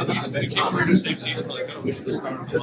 He's the king for safe seats, but like, I wish the start of the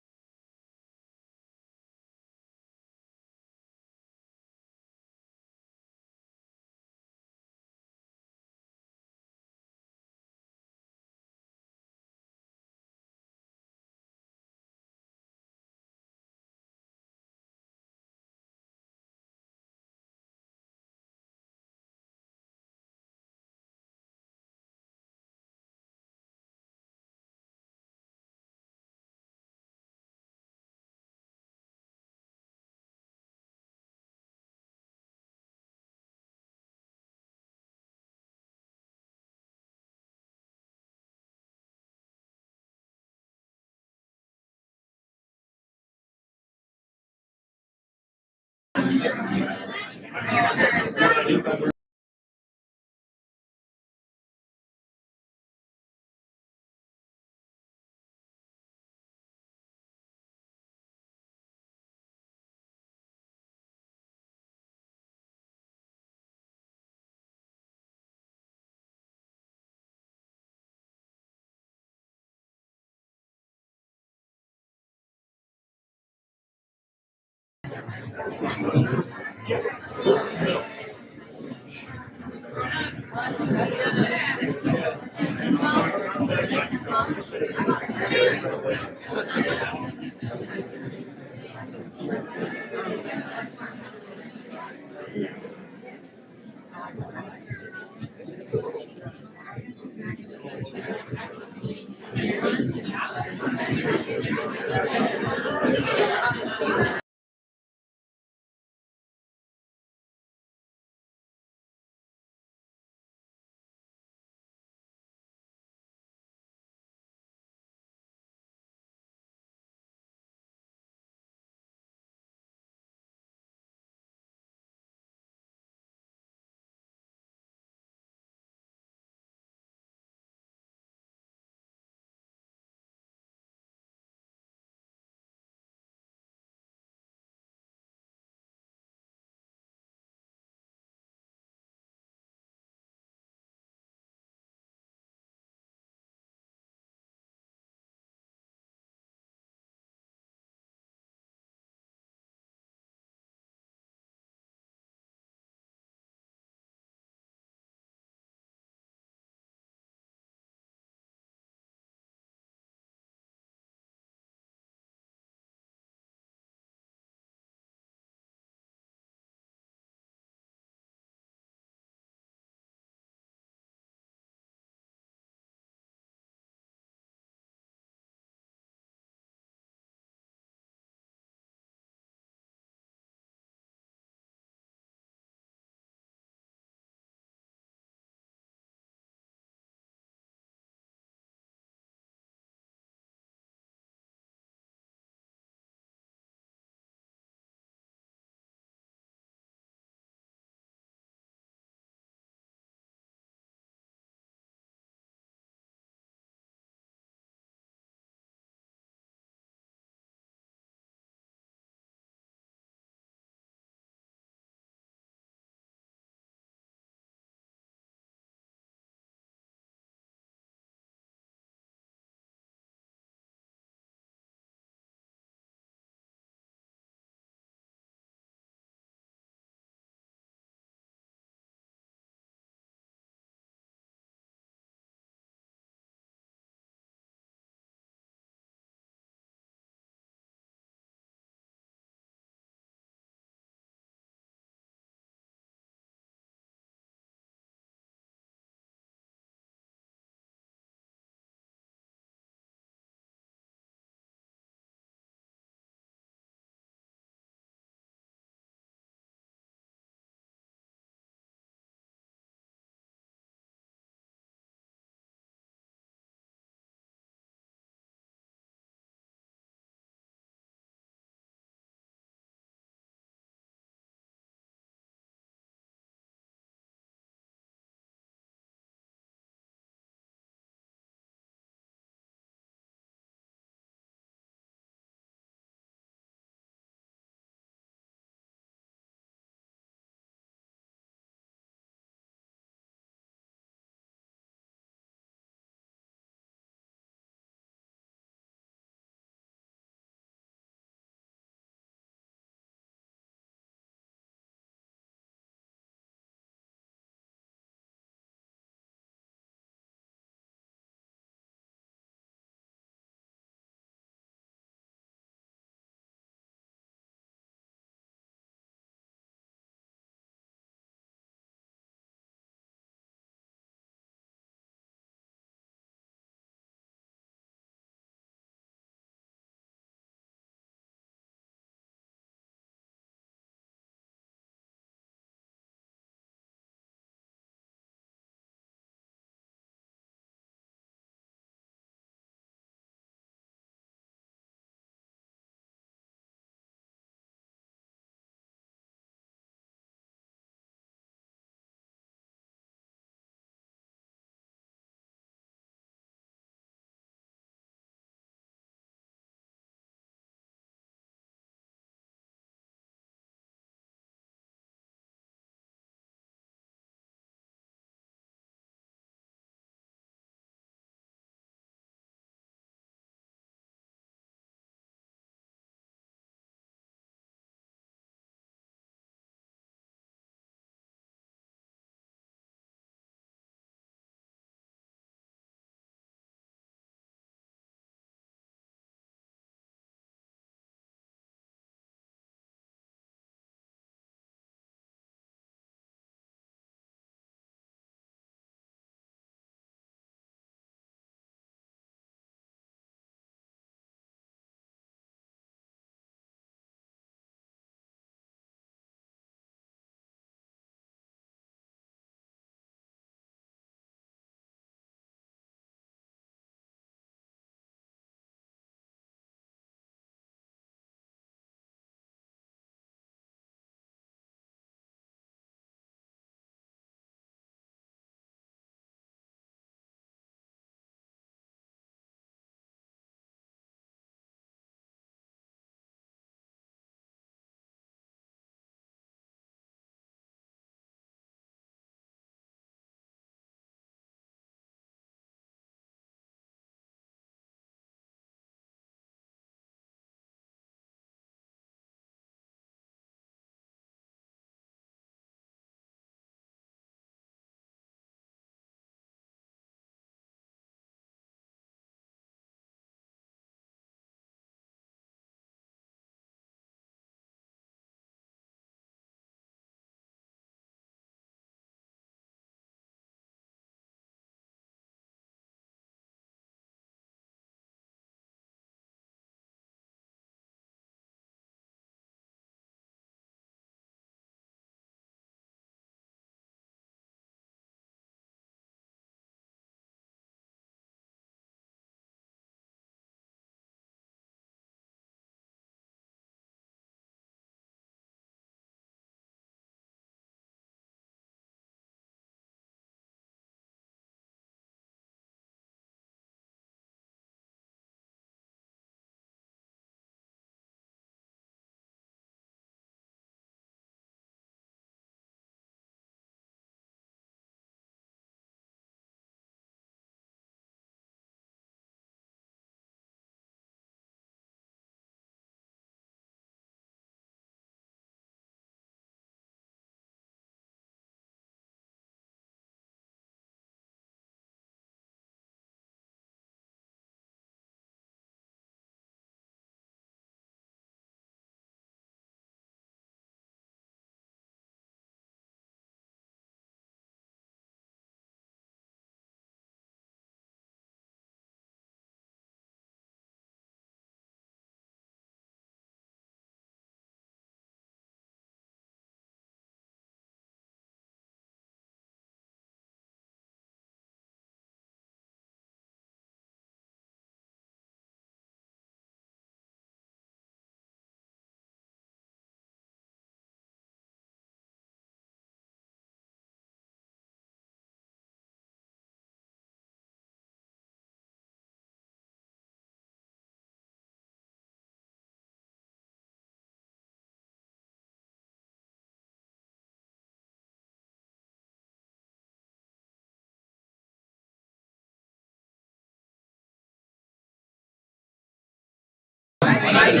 So I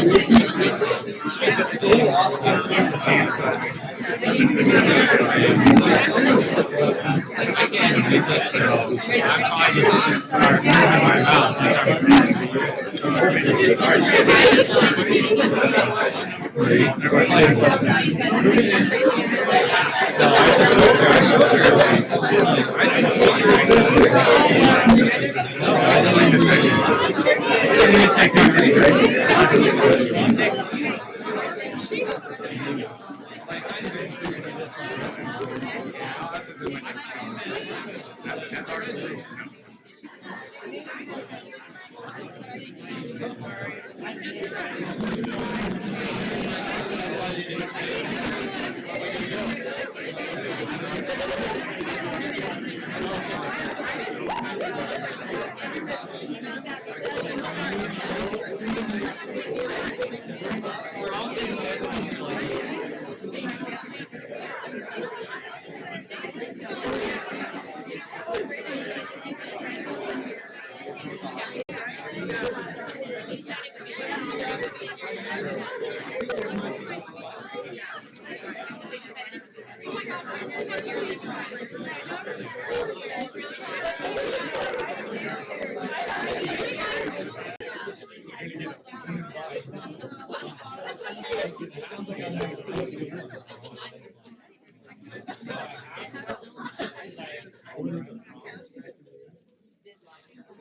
probably just start using my mouth.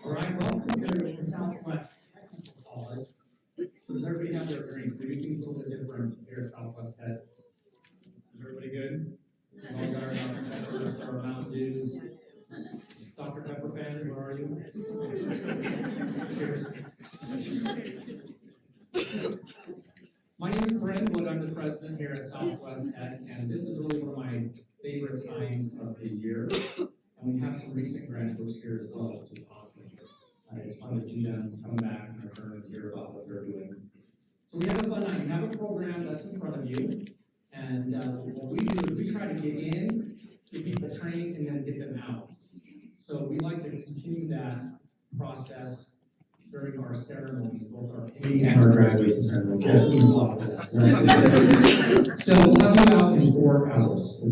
All right, welcome to Southwest Technical College. So does everybody have their drink? Maybe things a little bit different here at Southwest Tech. Is everybody good? All got our Dr. Peppers, our Mountain Dews. Dr. Pepper fans, where are you? Cheers. My name is Brent Wood. I'm the president here at Southwest Tech, and this is really one of my favorite times of the year. And we have some recent graduates here as well, which is awesome. It's fun to see them come back and return and hear about what they're doing. So we have a fun night. We have a program that's in front of you. And what we do is we try to get in, get people trained, and then get them out. So we like to continue that process during our ceremonies, both our pinning and our graduation ceremony. Just need a lot of that. So we'll have you out in 4 hours. So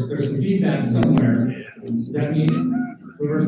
there's some feedback somewhere. Does that mean whoever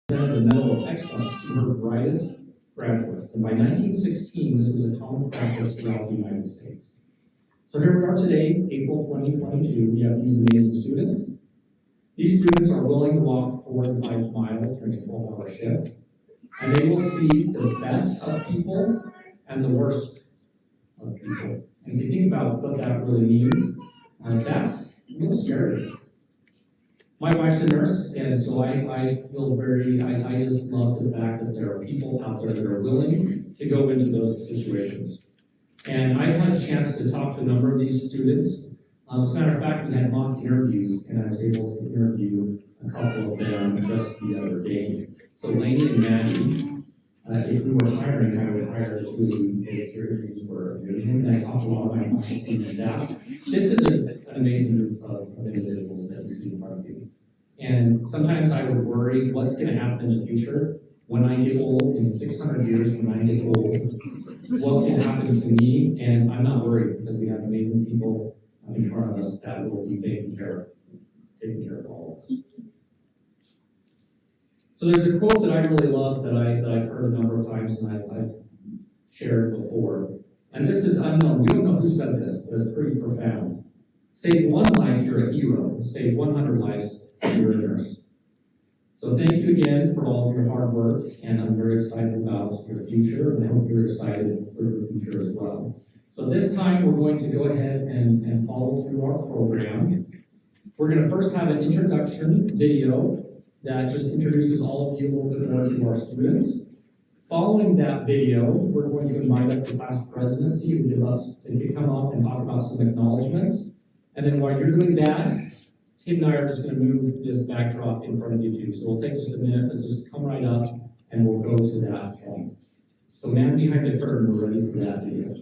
presented the Medal of Excellence to her brightest graduates. And by 1916, this was a common practice throughout the United States. So here we are today, April 2022. We have these amazing students. These students are willing to walk 4 to 5 miles during a 12-hour shift, and they will see the best of people and the worst of people. And if you think about what that really means, that's a little scary. My wife's a nurse, and so I feel I just love the fact that there are people out there that are willing to go into those situations. And I've had a chance to talk to a number of these students. As a matter of fact, we had mock interviews, and I was able to interview a couple of them just the other day. So Lainey and Maddie, if we were hiring, I would hire the two of you because your interviews were amazing. And I talked to a lot of my team and staff. This is an amazing group of individuals that we see in front of you. And sometimes I would worry what's going to happen in the future when I get old, in 600 years when I get old, what can happen to me? And I'm not worried because we have amazing people in front of us that will be taking care of all of us. So there's a quote that I really love that I've heard a number of times and I've shared before. And this is unknown. We don't know who said this, but it's pretty profound. Save one life, you're a hero. Save 100 lives, you're a nurse. So thank you again for all of your hard work, and I'm very excited about your future, and I hope you're excited for your future as well. So this time, we're going to go ahead and follow through our program. We're going to first have an introduction video that just introduces all of you a little bit more to our students. Following that video, we're going to invite up the class presidency who would love to come up and talk about some acknowledgments. And then while you're doing that, Tim and I are just going to move this backdrop in front of you too. So we'll take just a minute, let's just come right up and we'll go to that point. So man behind the curtain, we're ready for that video.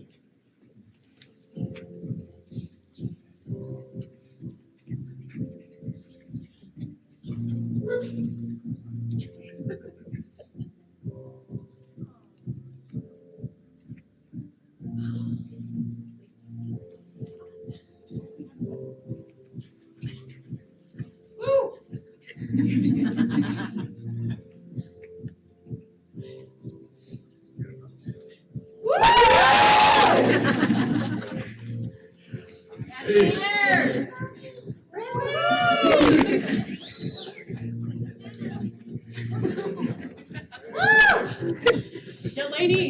Get lady.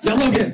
Now Logan.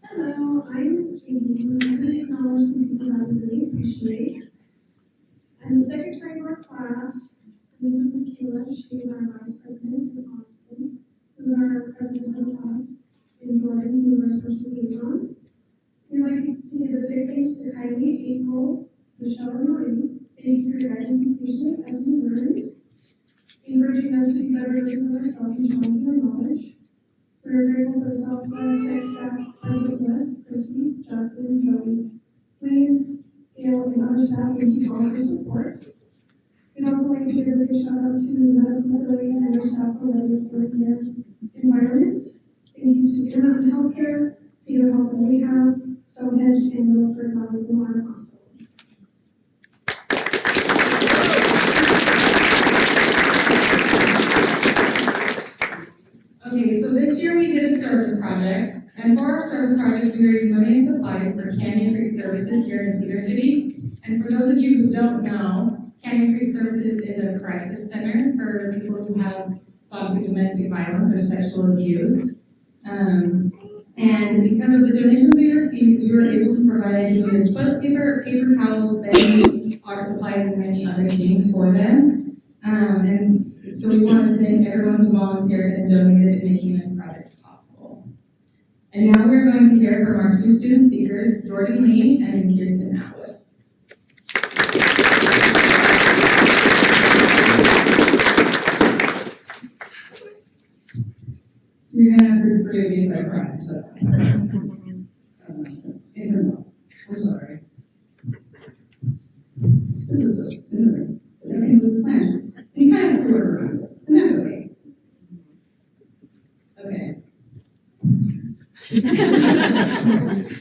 Hello, I'm Katie. I'm going to acknowledge some people that I really appreciate. I'm the secretary of our class. Mrs. Michaela, she is our vice president in Austin, who's our president of the class, and Jordan, who's our social liaison. We'd like to give a big thanks to Kylie, April, Michelle, and Marie. Thank you for your guiding patience as we learned, encouraging us to be better versions of ourselves and challenging our knowledge. We're grateful to the Southwest Tech staff, Elizabeth, Christy, Justin, Joey, Wayne, Gail, and other staff. Thank you all for support. We'd also like to give a big shout out to medical facilities and their staff for letting us work in their environment. Thank you to Intermountain Healthcare, Cedar Health and Rehab, Stonehenge, and Milford Valley Memorial Hospital. Okay, so this year we did a service project, and for our service project, we raised money and supplies for Canyon Creek Services here in Cedar City. And for those of you who don't know, Canyon Creek Services is a crisis center for people who have gone through domestic violence or sexual abuse. And because of the donations we received, we were able to provide either toilet paper, paper towels, bedding, art supplies, and many other things for them. And so we wanted to thank everyone who volunteered and donated in making this project possible. And now we're going to hear from our two student speakers, Jordan Lee and Kirsten Atwood. We're gonna have to forgive me if I cry, so. I'm sorry. This is a similar, everything was planned, and you kind of threw it around, and that's okay. Okay.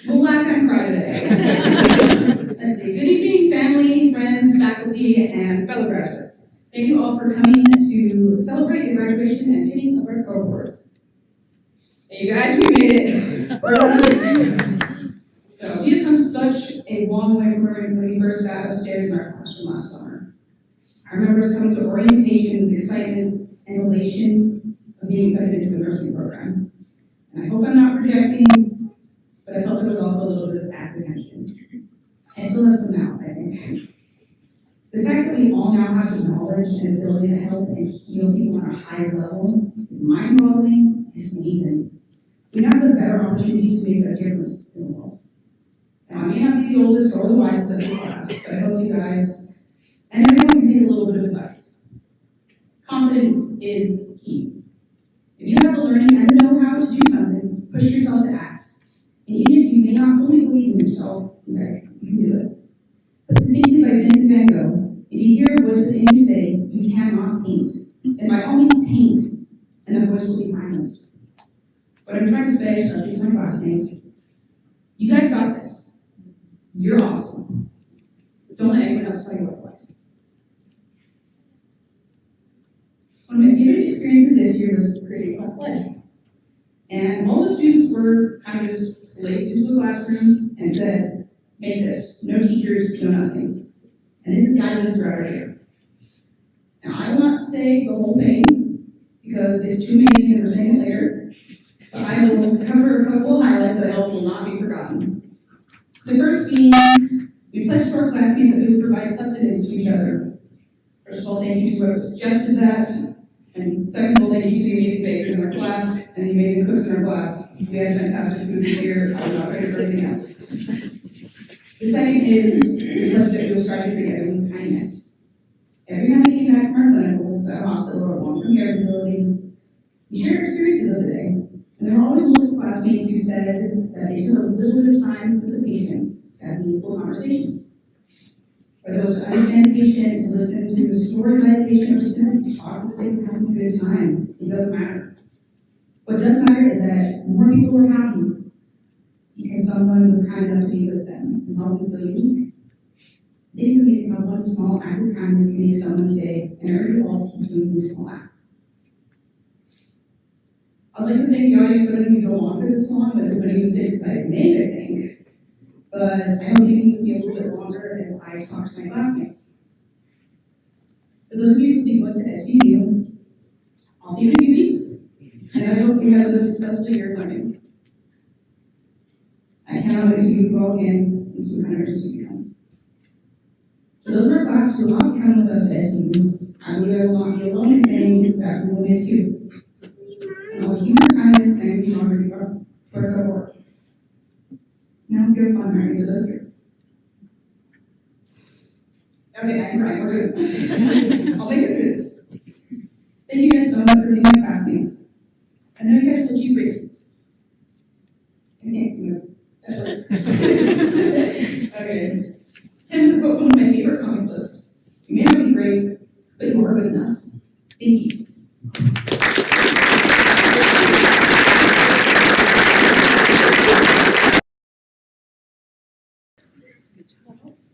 We'll laugh and cry today. Let's see, good evening, family, friends, faculty, and fellow graduates. Thank you all for coming to celebrate the graduation and pinning of our cohort. Hey, you guys, we made it. So we have come such a long way from when we first sat upstairs in our classroom last summer. I remember us coming to orientation with the excitement and elation of being accepted into a nursing program. And I hope I'm not projecting, but I felt there was also a little bit of apprehension. I still have some now, I think. The fact that we all now have the knowledge and ability to help and heal people on a higher level is mind-boggling and amazing. We now have a better opportunity to make a difference in the world. Now, I may not be the oldest or the wisest of this class, but I hope you guys and everyone can take a little bit of advice. Confidence is key. If you have the learning and the know-how to do something, push yourself to act. And even if you may not fully believe in yourself, you guys, you can do it. But succinctly by Vincent van Gogh, if you hear a voice within you say, you cannot paint, then by all means paint, and that voice will be silenced. What I'm trying to say, especially to my classmates, you guys got this. You're awesome. Don't let anyone else tell you otherwise. One of my favorite experiences this year was creating a play. And all the students were kind of just placed into a classroom and said, make this. No teachers, no nothing. And this has guided us throughout our year. Now, I will not say the whole thing because it's too amazing and we're saying it later. But I will cover a couple of highlights that I hope will not be forgotten. The first being, we pledged to our classmates that we would provide sustenance to each other. First of all, thank you to whoever suggested that. And second of all, thank you to the amazing bakers in our class and the amazing cooks in our class. We had fantastic food this year. I'm not ready for anything else. The second is, we pledged that we will strive to treat everyone with kindness. Every time we came back from our clinicals at a hospital or a long-term care facility, we shared our experiences of the day. And there were always multiple classmates who said that they took a little bit of time with the patients to have meaningful conversations. Whether it was to understand the patient, to listen to the story by the patient, or simply to talk for the sake of having a good time, it doesn't matter. What does matter is that more people were happy because someone was kind enough to be with them and help them feel unique. It is amazing how one small act of kindness can make someone's day, and I urge you all to keep doing these small acts. I'd like to thank the audience for letting me go on for this long, but as many mistakes as I made, I think. But I hope you can be a little bit longer as I talk to my classmates. For those of you who think to SVU, I'll see you in a few weeks, and I hope you have a successful year of learning. I cannot wait to you all again and see what kind of nurses you become. For those in our class who will not be coming with us to SVU, I believe I will not be alone in saying that we will miss you. And all human kindness and humor for our cohort. Now you're fun, right? So that's good. Okay, I'm crying, we're good. I'll make it through this. Thank you guys so much for being my classmates. And then you guys will achieve reasons. I can't see you. Okay. 10 is a quote from one of my favorite comic books. You may not be great, but you are good enough. Thank you.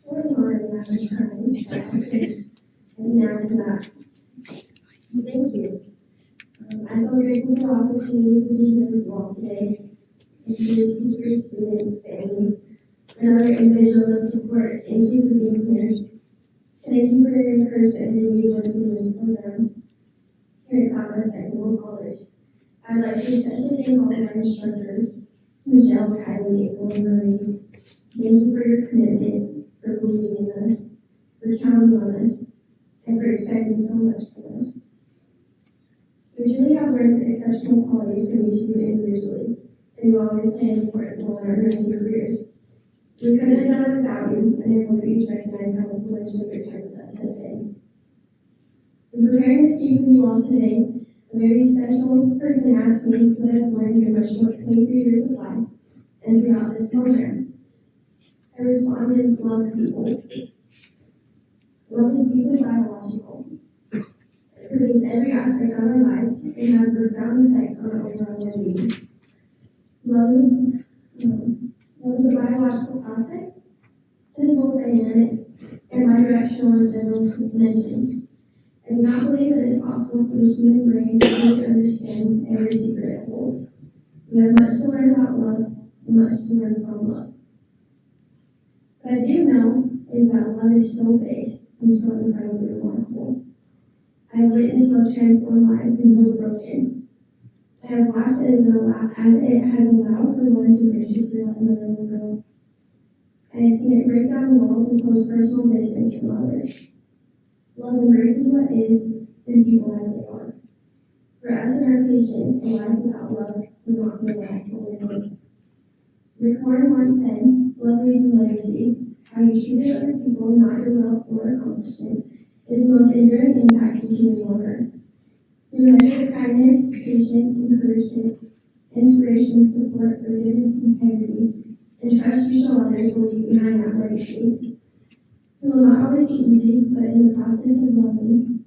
Good morning, everyone. And now it's not. So thank you. I feel grateful for the opportunity to be here with you all today, and to the teachers, students, families, and other individuals of support. Thank you for being here. And thank you for your encouragement as we work through this program here at Southwest Technical College. I would like to especially thank all of our instructors, Michelle, Kylie, April, and Marie. Thank you for your commitment, for believing in us, for counting on us, and for expecting so much from us. We truly have learned exceptional qualities from each of you individually, and you always play an important role in our nursing careers. We couldn't have done it without you, and I hope that you recognize how influential your time with us has been. In preparing to speak with you all today, a very special person asked me what I've learned in my short 23 years of life and throughout this program. I responded, love people. Love is deeply biological. It pervades every aspect of our lives and has a profound effect on our overall well-being. Love is a biological process. It is both dynamic and bidirectional in several dimensions. I do not believe that it is possible for the human brain to fully understand every secret it holds. We have much to learn about love and much to learn from love. What I do know is that love is so big and so incredibly remarkable. I have witnessed love transform lives and heal broken. I have watched it as it has allowed for one to graciously let another one go. I have seen it break down walls and close personal distance from others. Love embraces what is and people as they are. For us and our patients, a life without love would not be a life fully lived. Rick Warren once said, "Love leaves a legacy. How you treated other people, not your wealth or accomplishments, is the most enduring impact you can leave on earth." Through measure of kindness, patience, encouragement, inspiration, support, forgiveness, integrity, and trust you show others will leave behind that legacy. It will not always be easy, but in the process of loving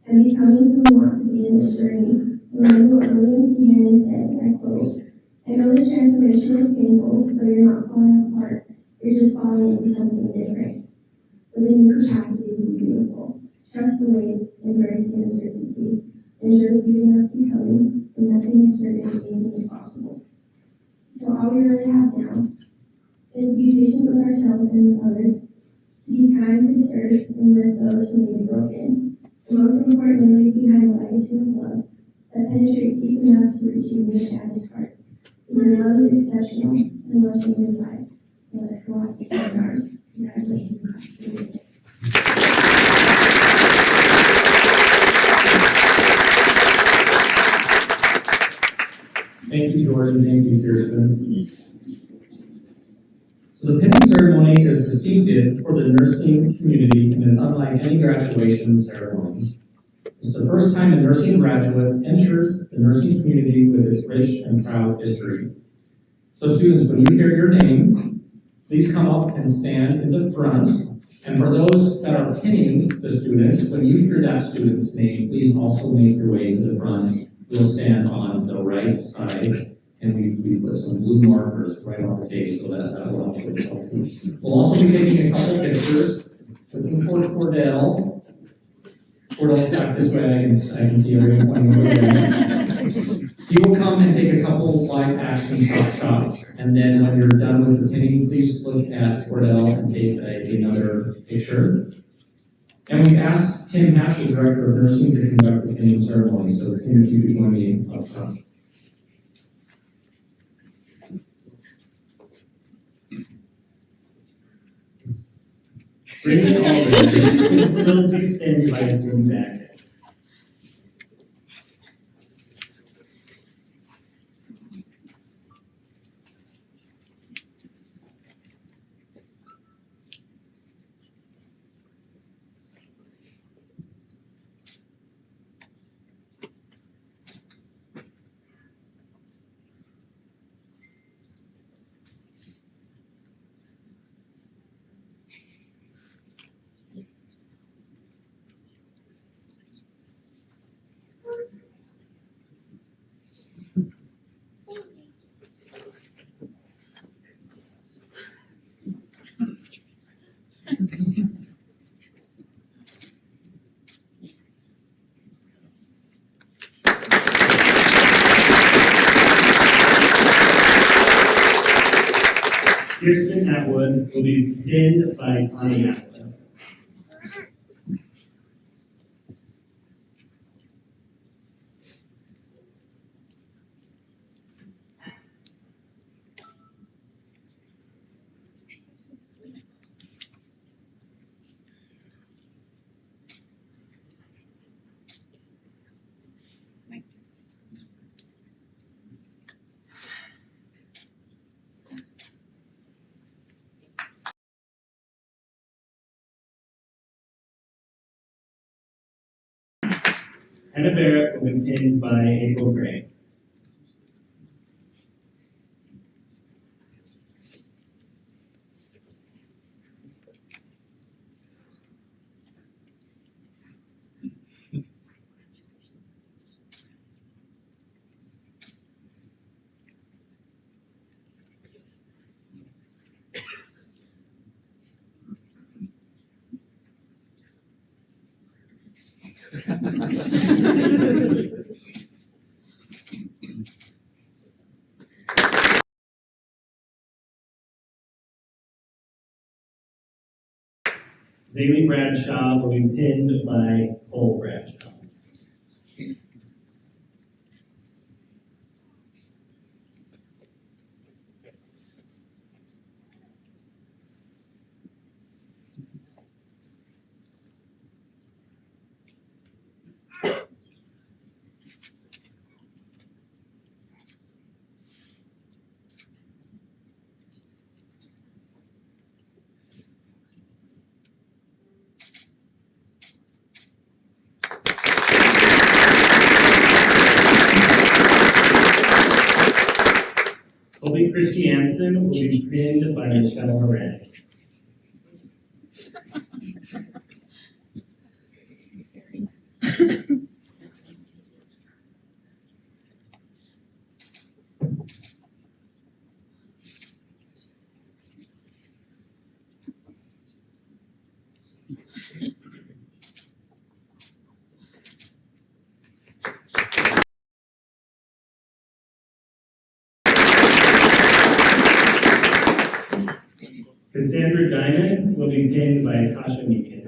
and becoming who we want to be in this journey, remember what William C. Hannon said, and I quote, "I know this transformation is painful, but you're not falling apart. You're just falling into something different. With a new capacity to be beautiful. Trust the wait, embrace the uncertainty, enjoy the beauty of becoming, and nothing is certain and anything is possible." So all we really have now is to be patient with ourselves and with others, to be kind, to serve, and lift those who may be broken, and most importantly, leave behind a legacy of love that penetrates deep enough to reach even the saddest heart. Because love is exceptional, and love changes lives. And let's go out to change ours. Congratulations, class. Thank you, George, and thank you, Kirsten. So the pinning ceremony is distinctive for the nursing community and is unlike any graduation ceremony. It's the first time a nursing graduate enters the nursing community with its rich and proud history. So students, when you hear your name, please come up and stand in the front. And for those that are pinning the students, when you hear that student's name, please also make your way to the front. You'll stand on the right side, and we put some blue markers right on the tape so that will help you help you. We'll also be taking a couple pictures. Looking for Cordell. Cordell's back this way, I can see everyone pointing over there. He will come and take a couple live action shots, and then when you're done with the pinning, please look at Cordell and take another picture. And we've asked Tim Hatch, the Director of Nursing, to conduct the pinning ceremony, so Tim, if you could join me up front. Bring it over. Don't be pinned by a Zoom back. Kirsten Atwood will be pinned by Connie Atwood. Hannah Barrett will be pinned by April Gray. Zaylee Bradshaw will be pinned by Cole Bradshaw. Colby Christiansen will be pinned by Michelle Horan. Cassandra Diamond will be pinned by Tasha Meekin.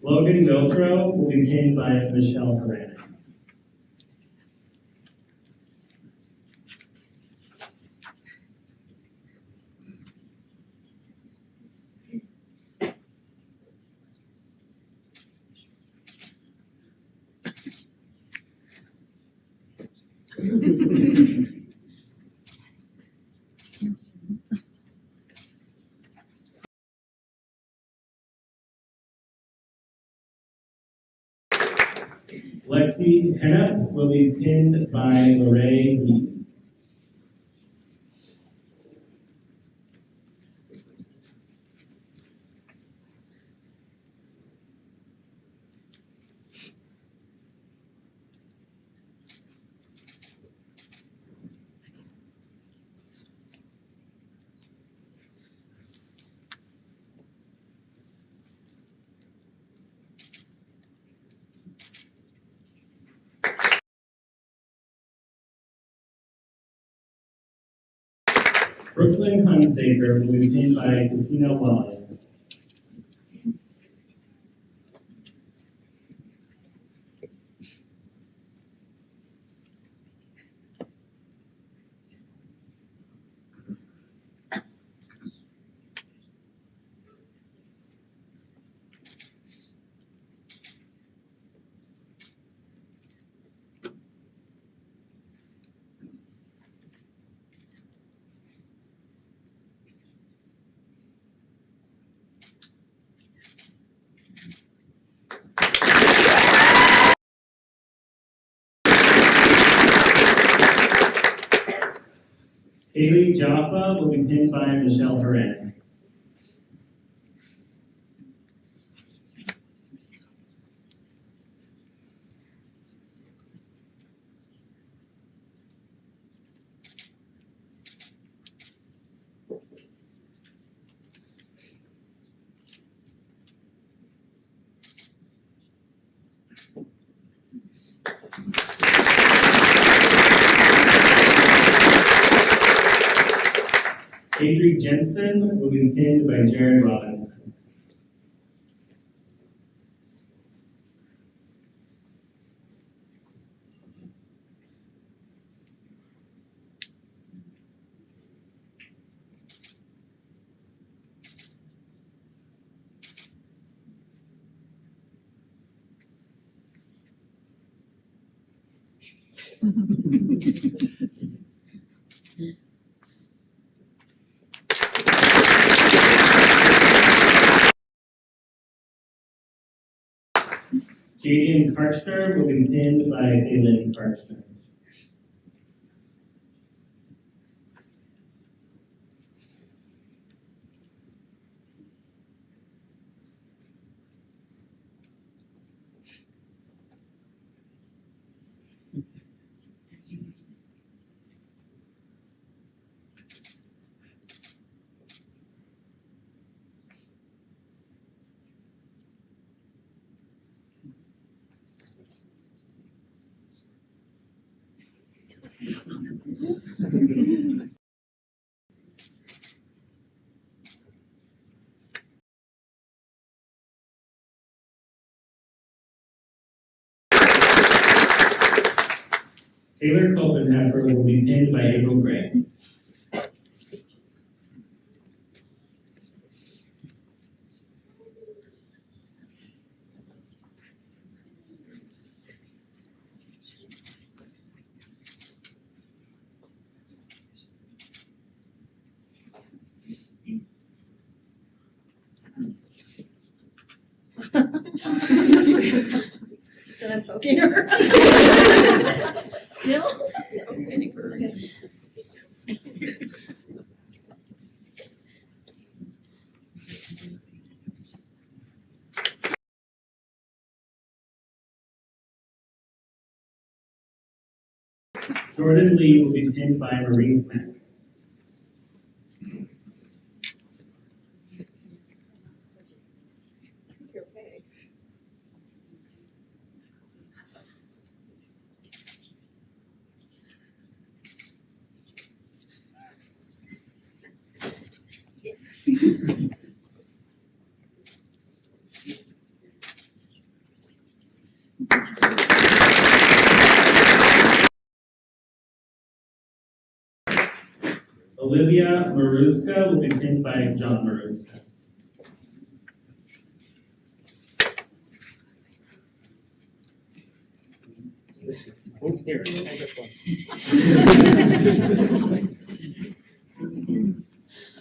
Logan Milthrow will be pinned by Michelle Horan. Lexi Hennep will be pinned by Lorraine Heaton. Brooklyn Hunsaker will be pinned by Katina Wallen. Haley Jaffa will be pinned by Michelle Horan. Adri Jensen will be pinned by Jared Robinson. Jaden Karchner will be pinned by Phelan Karchner. Taylor Culpenheffer will be pinned by April Gray. She said I'm poking her. Still? Waiting for her. Jordan Lee will be pinned by Marie Smith. You're okay. Olivia Maruska will be pinned by John Maruska. Oh, here, try this one.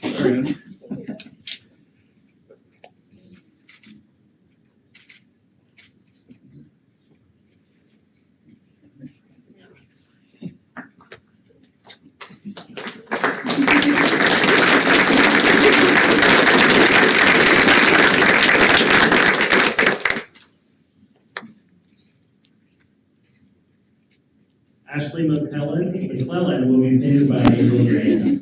Sorry. Ashley McClellan will be pinned by April Gray.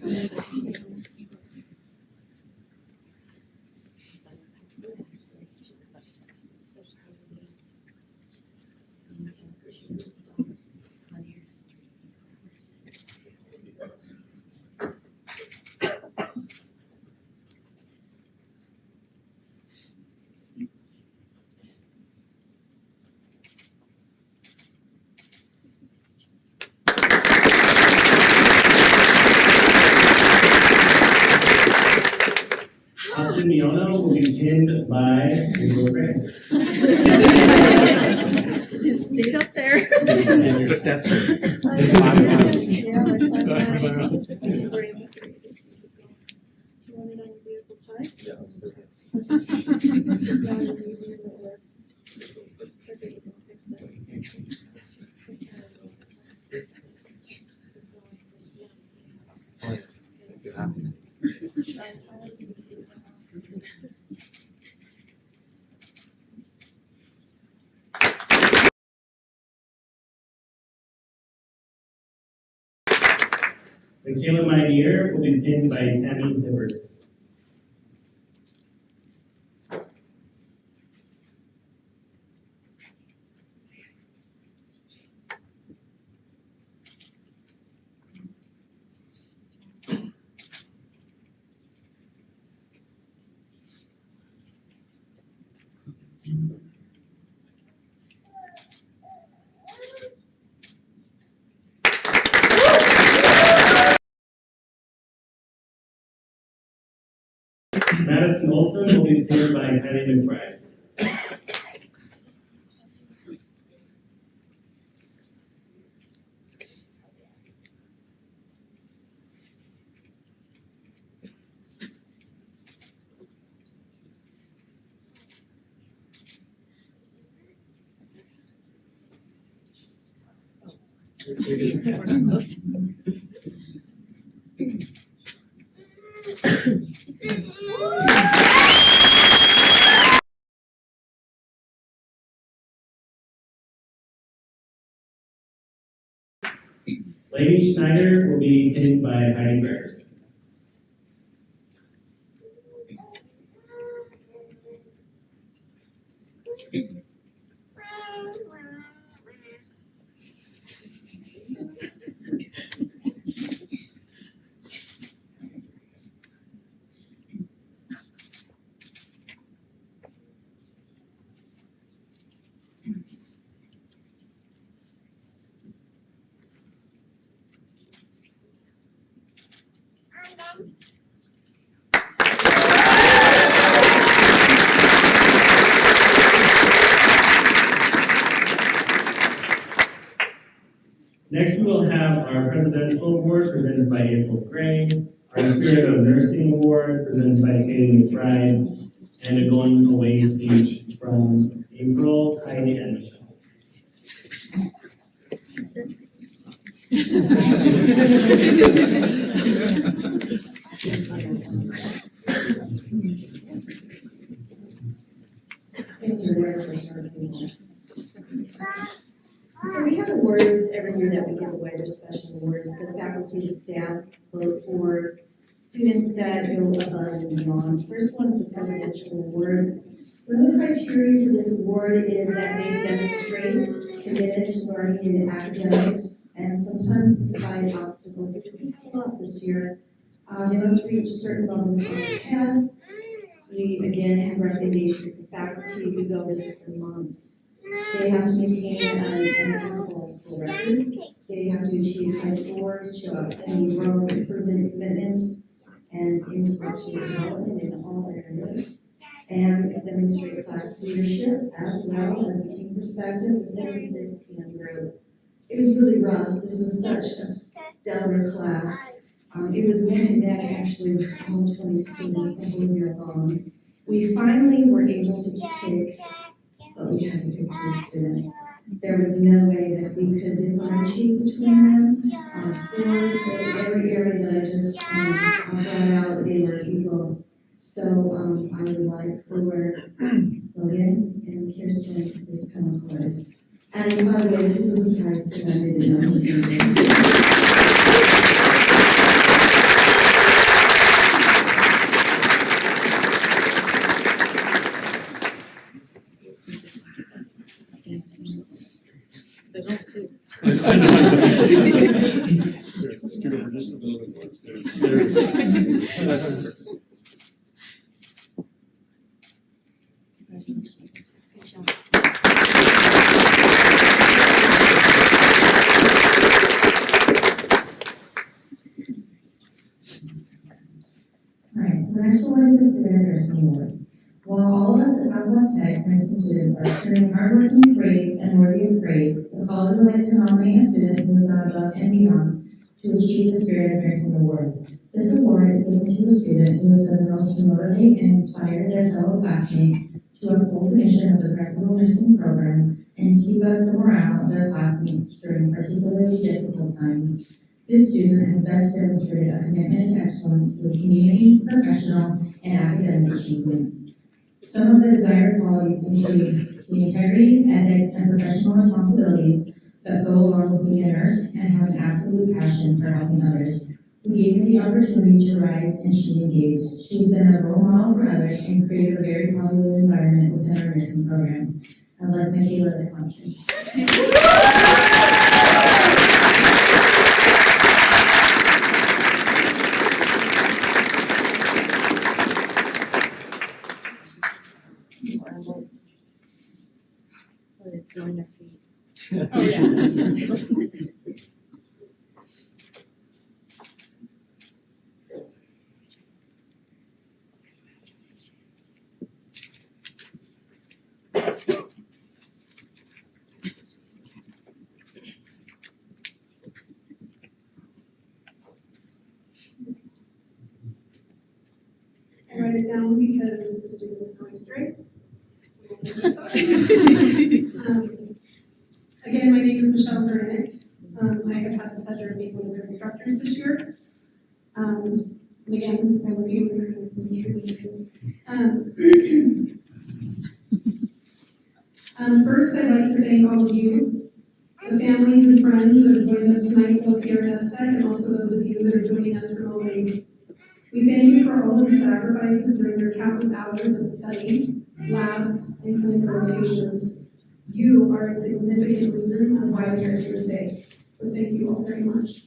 Austin Miono will be pinned by April Gray. Just stayed up there. And your steps are. Yeah, like Go ahead. Do you want it on your beautiful tie? As long as easy as it works. It's perfect, you can fix it. Michaela Minear will be pinned by Tammy Hibbert. Madison Olson will be pinned by Heidi McBride. Lady Schneider will be pinned by Heidi Bears. Next, we will have our Presidential Award presented by April Gray, our Spirit of Nursing Award presented by Katie McBride, and a going away speech from April, Heidi, and Michelle. So we have awards every year that we give away. They're special awards. The faculty, the staff vote for students that go above and beyond. First one is the Presidential Award. One of the criteria for this award is that they demonstrate committed to learning in academics and sometimes despite obstacles, which we have a lot this year. They must reach certain levels of pass. We again have recognition for faculty who go over this for months. They have to maintain an ethical school record. They have to achieve high scores, show outstanding growth, improvement, commitment, and intellectual development in all areas, and demonstrate class leadership as well as a team perspective within this PM group. It was really rough. This was such a stellar class. It was neck and neck actually with all 20 students the whole year long. We finally were able to pick, but we had to pick 2 students. There was no way that we could differentiate between them. Scores, every area that I just brought out, they were equal. So I would like for Logan and Kirsten to please come forward. And by the way, this is a surprise to them. I didn't know this. Scoot over just a little bit more. There. Alright, so the next award is the Spirit Nursing Award. While all of us at Southwest Tech nursing students are extremely hardworking, brave, and worthy of praise, the college would like to nominate a student who has gone above and beyond to achieve the Spirit of Nursing Award. This award is given to a student who has done the most to motivate and inspire their fellow classmates to uphold the mission of the practical nursing program and to keep up the morale of their classmates during particularly difficult times. This student has best demonstrated a commitment to excellence with community, professional, and academic achievements. Some of the desired qualities include the integrity, ethics, and professional responsibilities that go along with being a nurse and have an absolute passion for helping others. We gave her the opportunity to rise and she engaged. She's been a role model for others and created a very positive environment within our nursing program. I'd like Michaela to come. Oh, yeah. now I'm straight. Again, my name is Michelle Vernick. I have had the pleasure of being one of their instructors this year. And again, I love you and this is first, I'd like to thank all of you, the families and friends that have joined us tonight, both here at STEC and also those of you that are joining us remotely. We thank you for all of your sacrifices during your countless hours of study, labs, and clinical rotations. You are a significant reason of why we are here today. So thank you all very much.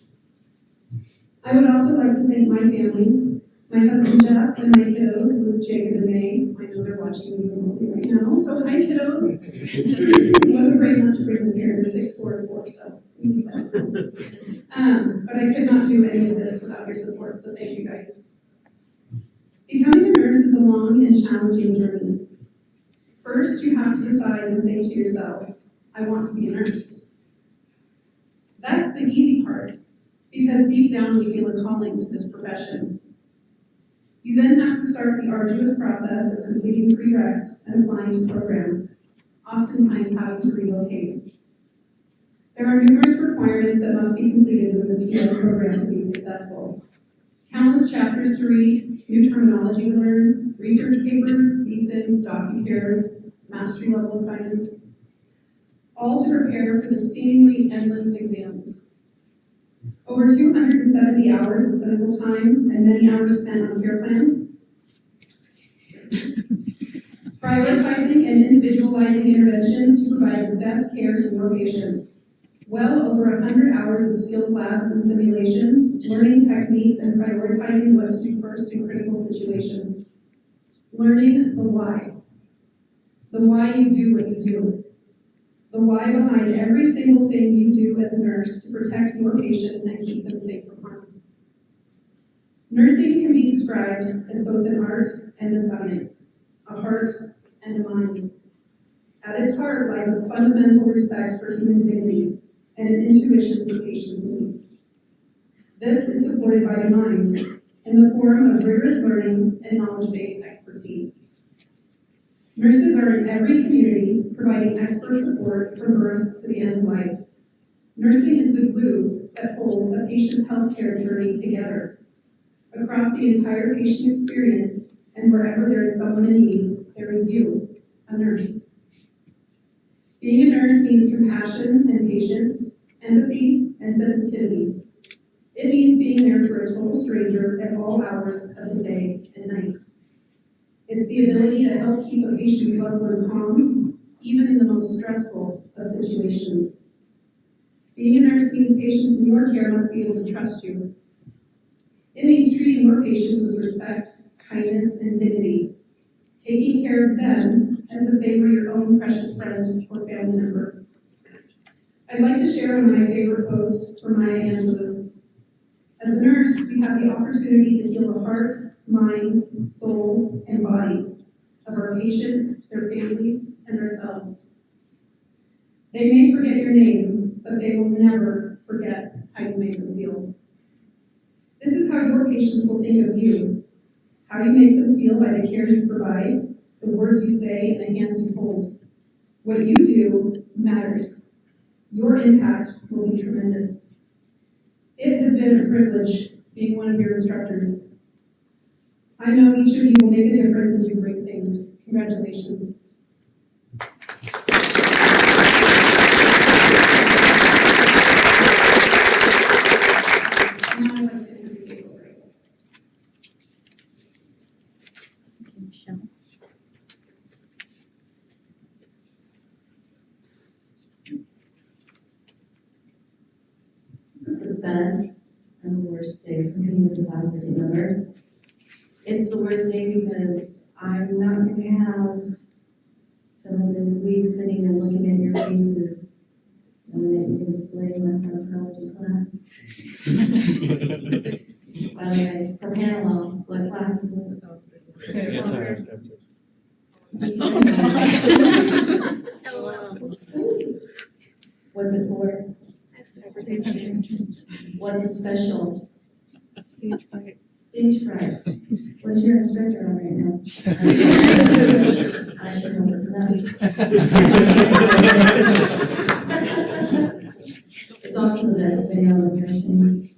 I would also like to thank my family, my husband Jeff, and my kiddos, Luke, Jacob, and May. I know they're watching me remotely right now, so hi kiddos. It wasn't brave enough to bring them here, they're 6, 4, and 4, so. But I could not do any of this without your support, so thank you guys. Becoming a nurse is a long and challenging journey. First, you have to decide and say to yourself, I want to be a nurse. That's the easy part, because deep down we feel a calling to this profession. You then have to start the arduous process of completing prereqs and applying to programs, oftentimes having to relocate. There are numerous requirements that must be completed within the PL program to be successful. Countless chapters to read, new terminology to learn, research papers, theses, docu-cares, mastery level assignments, all to prepare for the seemingly endless exams. Over 270 hours of clinical time and many hours spent on care plans. Prioritizing and individualizing interventions to provide the best care to your patients. Well over 100 hours of skills labs and simulations, learning techniques and prioritizing what to do first in critical situations. Learning the why. The why you do what you do. The why behind every single thing you do as a nurse to protect your patients and keep them safe from harm. Nursing can be described as both an art and a science, a heart and a mind. At its heart lies a fundamental respect for human dignity and an intuition for patients' needs. This is supported by the mind in the form of rigorous learning and knowledge-based expertise. Nurses are in every community providing expert support from birth to the end of life. Nursing is the glue that holds a patient's healthcare journey together. Across the entire patient experience and wherever there is someone in need, there is you, a nurse. Being a nurse means compassion and patience, empathy and sensitivity. It means being there for a total stranger at all hours of the day and night. It's the ability to help keep a patient's loved one calm, even in the most stressful of situations. Being a nurse means patients in your care must be able to trust you. It means treating your patients with respect, kindness, and dignity, taking care of them as if they were your own precious friend or family member. I'd like to share one of my favorite quotes from Maya Angelou. As a nurse, we have the opportunity to heal the heart, mind, soul, and body of our patients, their families, and ourselves. They may forget your name, but they will never forget how you make them feel. This is how your patients will think of you, how you make them feel by the care you provide, the words you say, and the hands you hold. What you do matters. Your impact will be tremendous. It has been a privilege being one of your instructors. I know each of you will make a difference and do great things. Congratulations. Now I'd like to introduce April Gray. Michelle. This is the best and the worst day for me as a faculty member. It's the worst day because I'm not going to have some of this week sitting and looking at your faces knowing that you're going to slay my pharmacology class. By the way, for Hannah, what class is it? What's it for? What's a special? Stage fright. Stage fright. What What's your instructor on right now? I should hope it's not. It's also the best thing on the nursing.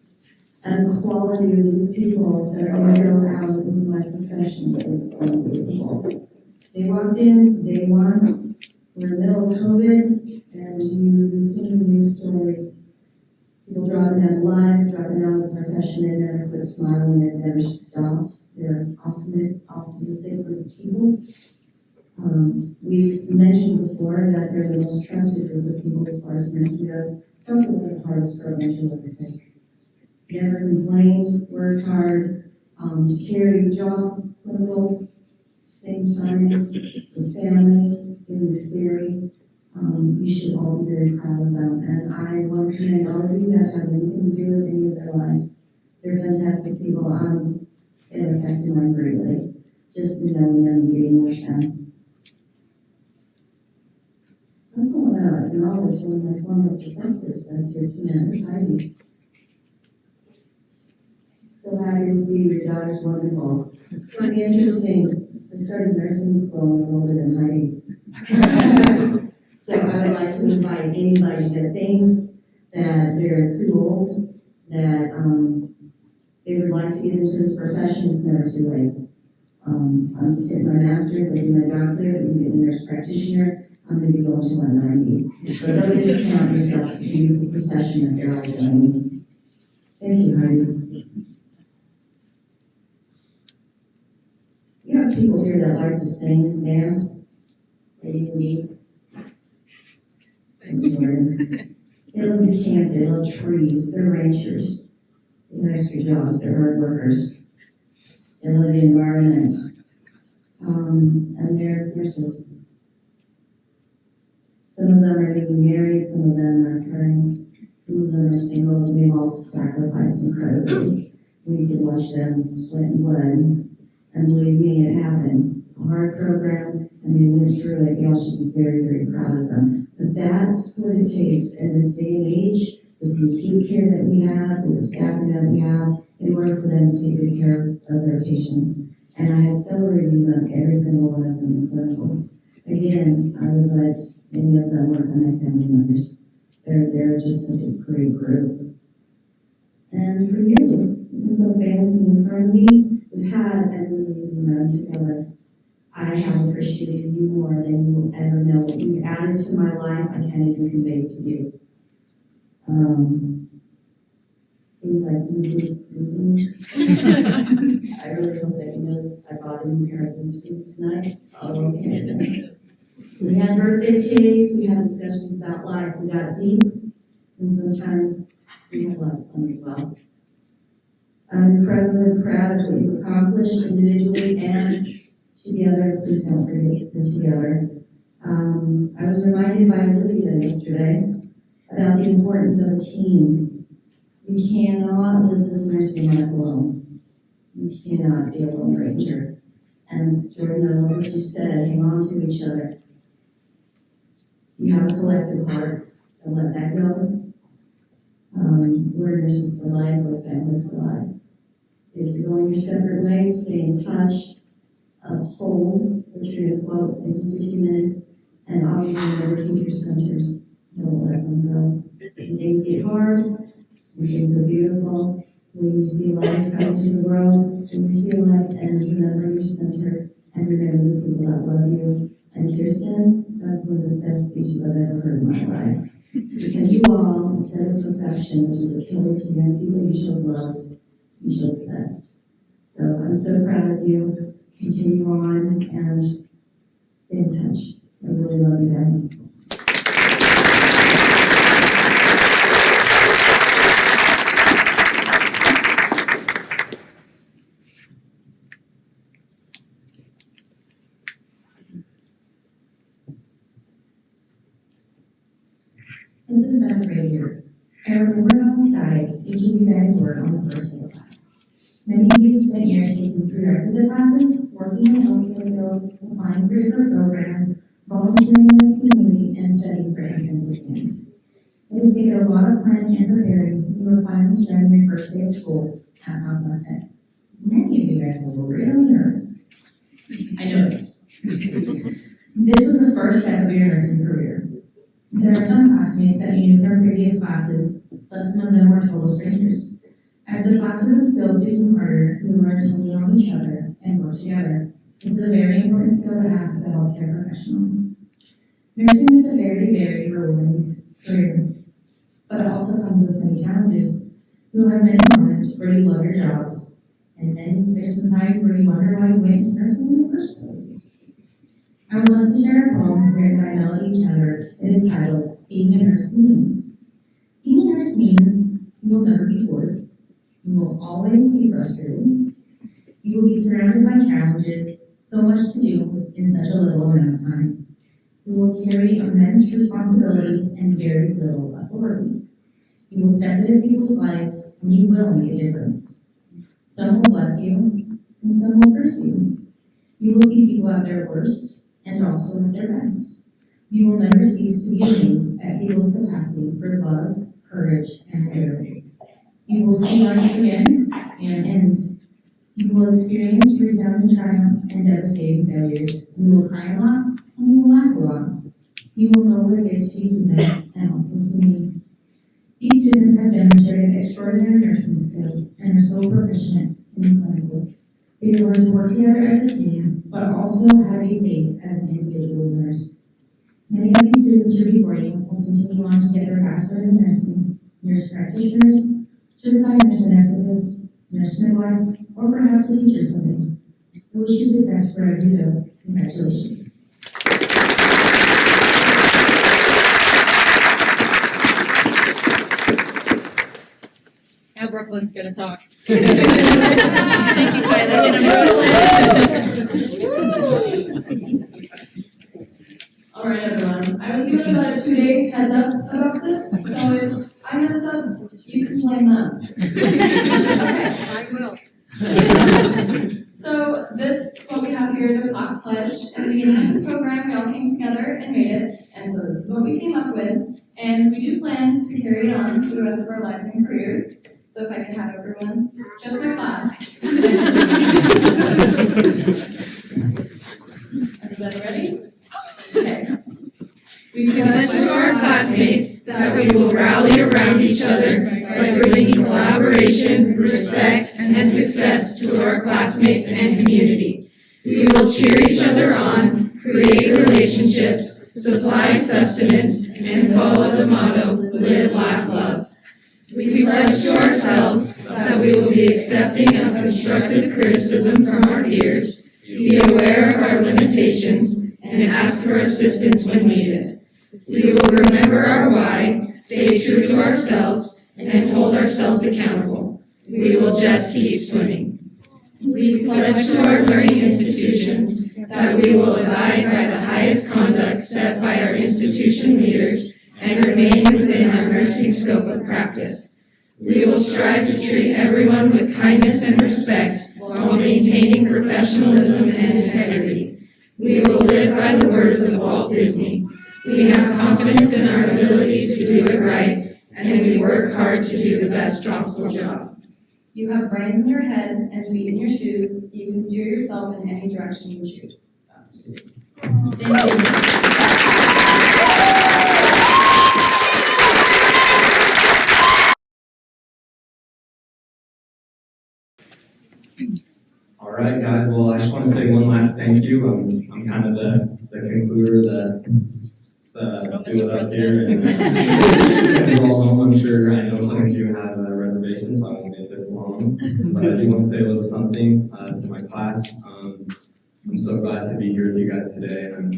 And the quality of these people that are going to go out into my profession is unbelievable. They walked in day one, we're in the middle of COVID, and you see the news stories. People dropping out of life, dropping out of the profession, they never quit smiling, they never stopped. They're awesome, optimistic group of people. We've mentioned before that they're the most trusted group of people as far as nursing goes. It's also one of the hardest programs you'll ever take. Never complained, worked hard, carried jobs, clinicals, same time, with family, in the theory. You should all be very proud of them. And I want to commend all of you that has anything to do with any of their lives. They're fantastic people. It affected mine greatly, just knowing them and being with them. I also want to acknowledge one of my former professors that's here tonight, Miss Heidi. So happy to see your daughter's wonderful. It's going to be interesting. I started nursing school and was older than Heidi. So I would like to invite anybody that thinks that they're too old, that they would like to get into this profession, it's never too late. I'm just getting my master's, I'm getting my doctorate, I'm getting a nurse practitioner, I'm going to be going to 190. So don't discount yourself, it's a beautiful profession that they're all doing. Thank you, Heidi. You have people here that like to sing and dance. Lady and me. Thanks, Lauren. They love the camp, they love trees, they're ranchers. They have extra jobs, they're hard workers. They love the environment. And they're nurses. Some of them are getting married, some of them are parents, some of them are singles, and they've all sacrificed incredibly. We can watch them sweat and blood. And believe me, it happens. A hard program, and they went through it. Y'all should be very, very proud of them. But that's what it takes in this day and age, with the acute care that we have, with the staffing that we have, in order for them to take good care of their patients. And I had several reviews on every single one of them in clinicals. Again, I would let many of them work on my family members. They're just such a great group. And for you, some families in front of me, we've had an amazing run together. I have appreciated you more than you will ever know. What you've added to my life, I can't even convey to you. Things like I really hope that you noticed I bought a new pair of boots for you tonight. Oh, okay. We had birthday cakes, we had discussions about life, we got deep, and sometimes we had a lot of fun as well. I'm incredibly proud of what you've accomplished individually and together. Please don't forget the together. I was reminded by Olivia yesterday about the importance of a team. You cannot live this nursing life alone. You cannot be a lone ranger. And Jordan, I love what you said, hang on to each other. You have a collective heart, don't let that go. We're nurses for life, we're family for life. If you're going your separate ways, stay in touch, uphold what you're going to quote in just a few minutes, and always remember to keep your centers. Don't let them go. When things get hard, when things are beautiful, when you see life come to the world, when you see life and remember your center, and remember the people that love you. And Kirsten, that's one of the best speeches I've ever heard in my life. Because you all, instead of perfection, which is a killer to young people, you chose love. You chose the best. So I'm so proud of you. Continue on and stay in touch. I really love you guys. This has been a great year. I remember how excited each of you guys were on the first day of class. Many of you spent years taking prerequisite classes, working in the healthcare field, applying for different programs, volunteering in the community, and studying for entrance exams. It has taken a lot of planning and preparing. You were finally starting your first day of school at Southwest Tech. Many of you guys were really nervous. I noticed. This was the first step of your nursing career. There are some classmates that you knew from previous classes, but some of them were total strangers. As the classes and skills became harder, we learned to lean on each other and work together. This is a very important skill to have as a healthcare professional. Nursing is a very, very rewarding career, but it also comes with many challenges. You'll have many moments where you love your jobs, and then there's some times where you wonder why you went into nursing in the first place. I would love to share a poem written by Melody Cheddar. It is titled, Being a Nurse Means. Being a nurse means you will never be bored. You will always be frustrated. You will be surrounded by challenges, so much to do in such a little amount of time. You will carry immense responsibility and very little authority. You will step into people's lives and you will make a difference. Some will bless you and some will curse you. You will see people at their worst and also at their best. You will never cease to be amazed at people's capacity for love, courage, and endurance. You will see life begin and end. You will experience resounding triumphs and devastating failures. You will cry a lot and you will laugh a lot. You will know what it is to be human and also to me. These students have demonstrated extraordinary nursing skills and are so proficient in the clinicals. They learn to work together as a team, but also how to be safe as an individual nurse. Many of these students here before you will continue on to get their bachelor's in nursing, nurse practitioners, certified nurse anesthetists, nurse midwife, or perhaps a teacher someday. I wish you success wherever you go. Congratulations. Now Brooklyn's gonna talk. Thank you, All right, everyone. I was given about a 2-day heads up about this, so if I mess up, you can blame them. Okay. I will. So what we have here is our class pledge. At the beginning of the program, we all came together and made it, and so this is what we came up with. And we do plan to carry it on for the rest of our lives and careers. So if I can have everyone, just their class. Everybody ready? Okay. We pledge to our classmates that we will rally around each other by bringing collaboration, respect, and success to our classmates and community. We will cheer each other on, create relationships, supply sustenance, and follow the motto, live, laugh, love. We pledge to ourselves that we will be accepting of constructive criticism from our peers, be aware of our limitations, and ask for assistance when needed. We will remember our why, stay true to ourselves, and hold ourselves accountable. We will just keep swimming. We pledge to our learning institutions that we will abide by the highest conduct set by our institution leaders and remain within our nursing scope of practice. We will strive to treat everyone with kindness and respect while maintaining professionalism and integrity. We will live by the words of Walt Disney. We have confidence in our ability to do it right, and we work hard to do the best possible job. You have brains in your head and feet in your shoes. You can steer yourself in any direction you choose. Thank you. All right, guys. Well, I just want to say one last thank you. I'm kind of the concluder, seal it up here, and send you all home. I'm sure I know some of you have reservations, so I won't make this long. But I do want to say a little something to my class. I'm so glad to be here with you guys today, and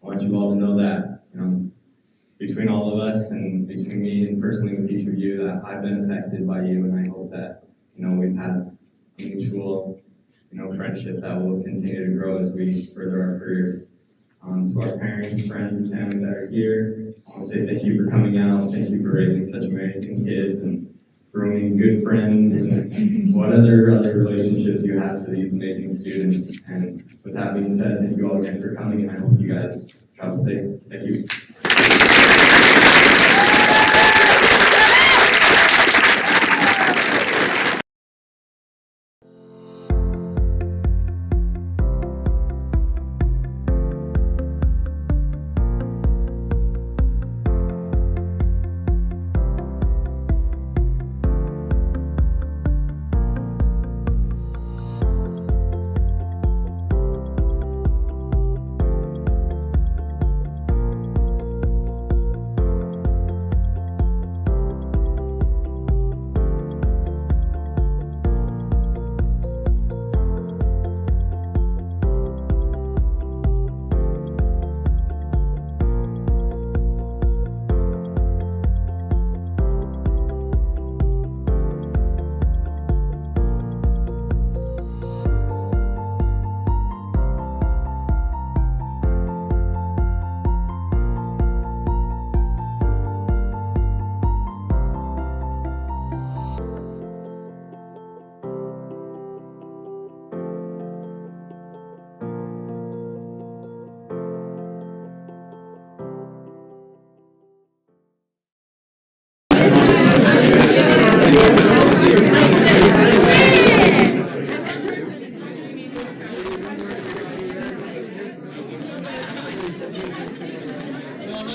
I want you all to know that between all of us and between me and personally with each of you, that I've been affected by you, and I hope that we've had a mutual friendship that will continue to grow as we further our careers. To our parents, friends, and family that are here, I want to say thank you for coming out. Thank you for raising such amazing kids and grooming good friends and what other relationships you have to these amazing students. And with that being said, thank you all again for coming, and I hope you guys travel safe. Thank you.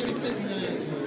Everybody sit in the